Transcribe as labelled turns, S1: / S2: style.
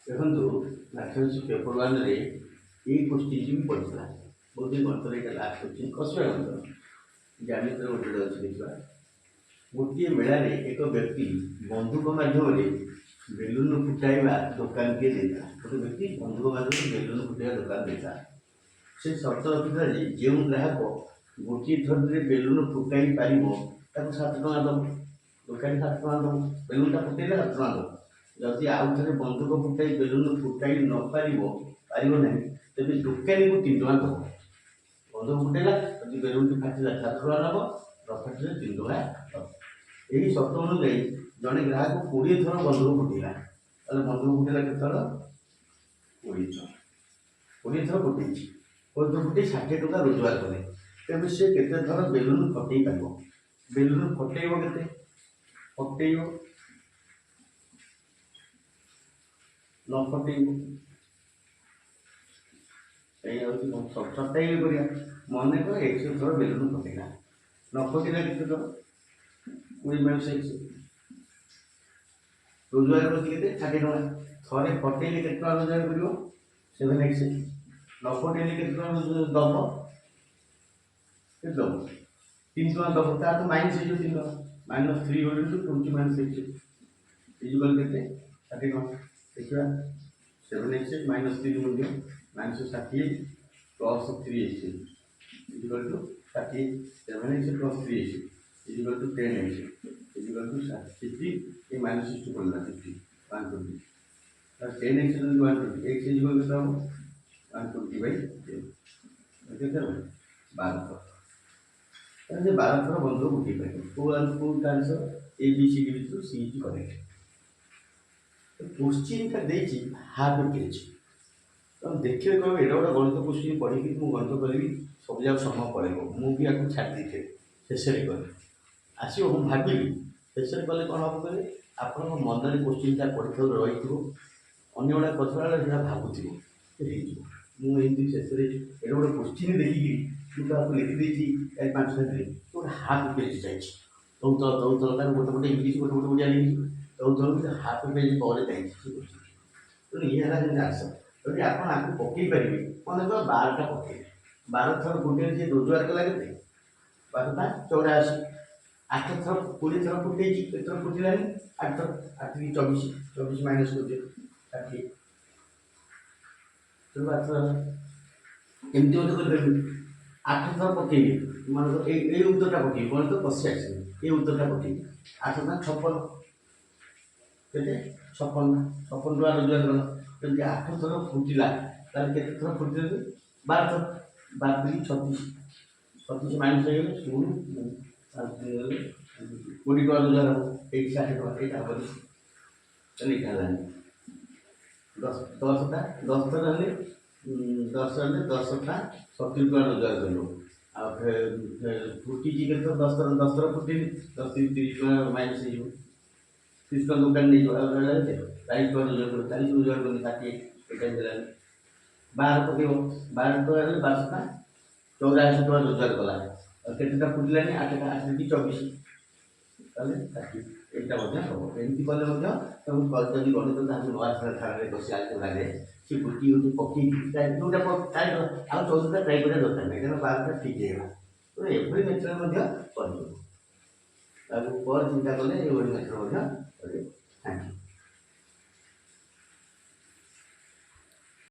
S1: ଦେଖନ୍ତୁ mathematics paper ୱାନ୍ରେ ଏଇ question ବି ପଡ଼ିଥିଲା। ବହୁତ ଗଣିତରେ ଏଇଟା ଲାଷ୍ଟ କୋଶ୍ଚିନ୍ କଷିବା ଗଣିତ ଜ୍ୟାମିତିରେ ଗୋଟେ ଅଛି ଦେଖିବା। ଗୋଟିଏ ମେଳାରେ ଏକ ବ୍ୟକ୍ତି ବନ୍ଧୁକ ମାଧ୍ୟମରେ ବେଲୁନ ଫୁଟାଇବା ଦୋକାନଟିଏ ଦେଇଥିଲା। ଗୋଟେ ବ୍ୟକ୍ତି ବନ୍ଧୁକ ମାଧ୍ୟମରେ ବେଲୁନ ଫୁଟାଇବା ଦୋକାନ ଦେଇଥିଲା। ସେ ସର୍ତ୍ତ ରଖିଥିଲା ଯେ ଯେଉଁ ଗ୍ରାହକ ଗୋଟିଏ ଥରରେ ବେଲୁନ ଫୁଟାଇ ପାରିବ ତାକୁ 7 ଟଙ୍କା ଦେବ। ଦୋକାନୀ 7 ଟଙ୍କା ଦେବ, ବେଲୁନଟା ଫୁଟାଇଲେ 7 ଟଙ୍କା ଦେବ। ଯଦି ଆଉ ଥରେ ବନ୍ଧୁକ ଫୁଟାଇ ବେଲୁନ ଫୁଟାଇ ନ ପାରିବ ନାହିଁ, ତେବେ ଦୋକାନୀକୁ 3 ଟଙ୍କା ଦେବ। ବନ୍ଧୁକ ଫୁଟାଇଲା, ଯଦି ବେଲୁନଟି ଫାଟିଲା 7 ଟଙ୍କା ନେବ, ନ ଫାଟିଲେ 3 ଟଙ୍କା ଦେବ। ଏହି ସର୍ତ୍ତ ଅନୁଯାୟୀ ଜଣେ ଗ୍ରାହକ 20 ଥର ବନ୍ଧୁକ ଫୁଟାଇଲା। ତାହେଲେ ବନ୍ଧୁକ ଫୁଟାଇଲା କେତେ ଥର? 20 ଥର। 20 ଥର ଫୁଟେଇଛି, 20 ଥର ଫୁଟେଇ 60 ଟଙ୍କା ରୋଜଗାର କଲେ। ତେବେ ସେ କେତେ ଥର ବେଲୁନ ଫଟେଇ ପାରିବ? ବେଲୁନ ଫଟେଇବ କେତେ? ଫଟେଇବ ନ ଫଟେଇବ ଏଇ ହେଉଛି ସପ୍ତାହିକ କରିବା। ମନେକର 100 ଥର ବେଲୁନ ଫଟେଇଲା, ନ ଫଟେଇଲା କେତେ ଥର? 20 - 100 ରୋଜଗାର କରୁଛି କେତେ? 60 ଟଙ୍କା। ଥରେ ଫଟେଇଲେ କେତେ ଟଙ୍କା ରୋଜଗାର କରିବ? 7x। ନ ଫଟେଇଲେ କେତେ ଟଙ୍କା ଦେବ? କେତେ ଦେବ? 3 ଟଙ୍କା ଦେବ। ତାର ତ ମାଇନସ୍ ହେଇଯିବ 3 ଟଙ୍କା। -3 × 20 - 6 ଇଜିକାଲ୍ କେତେ? 60 ଟଙ୍କା। ଦେଖିବା 7x - 3 ମଧ୍ୟ -60 plus 3x equal to 60। 7x + 3x equal to 10x equal to 50 ଏ -60 ପଡ଼ିଲା 50 120। 10x ଯଦି 120 x ଇଜିକାଲ୍ କେତେ ହେବ? 120/10 କେତେ ହେବ? 12 ଥର। ତାହେଲେ 12 ଥର ବନ୍ଧୁକ ଫୁଟେଇ ପାରିବ। କୋଉ ଆନ୍ସର? ABCD ଭିତରୁ C ଇଜ୍ କରେକ୍ଟ। କୋଶ୍ଚିନ୍ଟା ଦେଇଛି ହାଫ୍ ପେଜ୍। ତେଣୁ ଦେଖିଲେ କହିବ ଏଇଟା ଗୋଟେ ଗଣିତ କୋଶ୍ଚିନ୍ ପଢ଼ିକି ମୁଁ ଗଣିତ କରିବି, ସବୁ ଯାକ ସମୟ ପଳେଇବ। ମୁଁ ବି ଆକୁ ଛାଡ଼ି ଦେଇଥିଲି, ଶେଷରେ କଲି ଆସିବ। ମୁଁ ଭାବିଲି ଶେଷରେ କଲେ କ'ଣ ହେବ କହିଲେ, ଆପଣଙ୍କ ମନରେ କୋଶ୍ଚିନ୍ଟା ପରୀକ୍ଷାରୁ ରହିଥିବ, ଅନ୍ୟ ଗୁଡ଼ା କଥା ବେଳେ ସେଇଟା ଭାବୁଥିବ ହେଇଯିବ। ମୁଁ ଏମିତି ଶେଷରେ ଏଇଟା ଗୋଟେ କୋଶ୍ଚିନ୍ ଦେଖିକି ମୁଁ ତାକୁ ଲେଖିଦେଇଛି 5 ମିନିଟ୍ରେ। ଗୋଟେ ହାଫ୍ ପେଜ୍ ଯାଇଛି। ତଉ ତାର ଗୋଟେ ଇଂଲିଶ, ଗୋଟେ ଓଡ଼ିଆ ଲେଖିଛି। ତଉ ହାଫ୍ ପେଜ୍ ପରେ ଯାଇଛି। ତେଣୁ ଇଏ ହେଲା ଯେମିତି ଆନ୍ସର। ଯଦି ଆପଣ ଆକୁ ପକେଇ ପାରିବେ, ମନେକର 12ଟା ପକେଇବେ, 12 ଥର ଫୁଟେଇଲେ ଯିଏ ରୋଜଗାର କଲା କେତେ? 12 × 84। 8 ଥର 20 ଥର ଫୁଟେଇଛି, କେତେ ଥର ଫୁଟିଲାନି? 8 ଥର। 8 × 24 24 - 20 60। ତେଣୁ 8 ଥର ଏମିତି ମଧ୍ୟ କରିପାରିବେ। 8 ଥର ପକେଇବେ, ମନେକର ଏଇ ଉତ୍ତରଟା ପକେଇବେ, କ'ଣ ତ କଷି ଆସିବେ। ଏଇ ଉତ୍ତରଟା ପକେଇବେ 8 × 56 କେତେ? 56 ଟଙ୍କା ରୋଜଗାର କଲା। ଯଦି 8 ଥର ଫୁଟିଲା ତାହେଲେ କେତେ ଥର ଫୁଟିଲେ? 12 ଥର। 12 × 36 36 ମାଇନସ୍ ହେଇଗଲେ 16 20 ଟଙ୍କା ରୋଜଗାର ହେବ। ଏଇଠି 60 ଟଙ୍କା, ଏଇଟା ହେବନି। ତାହେଲେ ଏଇଟା ହେଲାନି। 10 ଥର ହେଲେ 10ଟା 70 ଟଙ୍କା ରୋଜଗାର କରିବ। ଆଉ ଫୁଟିଛି କେତେ? 10 ଥର। 10 ଥର ଫୁଟିନି, 10 × 30 ଟଙ୍କା ମାଇନସ୍ ହେଇଯିବ। 30 ଟଙ୍କା ଦୋକାନ ନେଇଯିବ, ଆଉ ରହିଲା କେତେ? 40 ଟଙ୍କା ରୋଜଗାର କରିବ। 40 ରୋଜଗାର କରିନି 60, ଏଇଟା ହେଲାନି। 12 ପକେଇବ, 12 ଟଙ୍କା ହେଲେ 12 × 84 ଟଙ୍କା ରୋଜଗାର କଲା। ଆଉ କେତେଟା ଫୁଟିଲାନି? 8ଟା। 8 × 24 ତାହେଲେ 30। ଏଇଟା ମଧ୍ୟ ହେବ। ଏମିତି କଲେ ମଧ୍ୟ ତମେ ଯଦି ଗଣିତ ତାହାକୁ ନ ଆସିଲା ଧାରାରେ ବସି ଆଲୋଚନାରେ ସେ ଗୋଟିଏ ଗୋଟେ ପକେଇକି ଯେଉଁଟା ଟ୍ରାଏ କର, ଆଉ 14ଟା ଟ୍ରାଏ କରିବା ଦରକାର ନାହିଁ, କାରଣ 12ଟା ଠିକ୍ ହେଇଗଲା। ତେଣୁ ଏଭଳି ମେଥଡ଼ ମଧ୍ୟ କରିବ। ତାକୁ ପରେ ଚିନ୍ତା କଲେ ଏଭଳି ମେଥଡ଼ ମଧ୍ୟ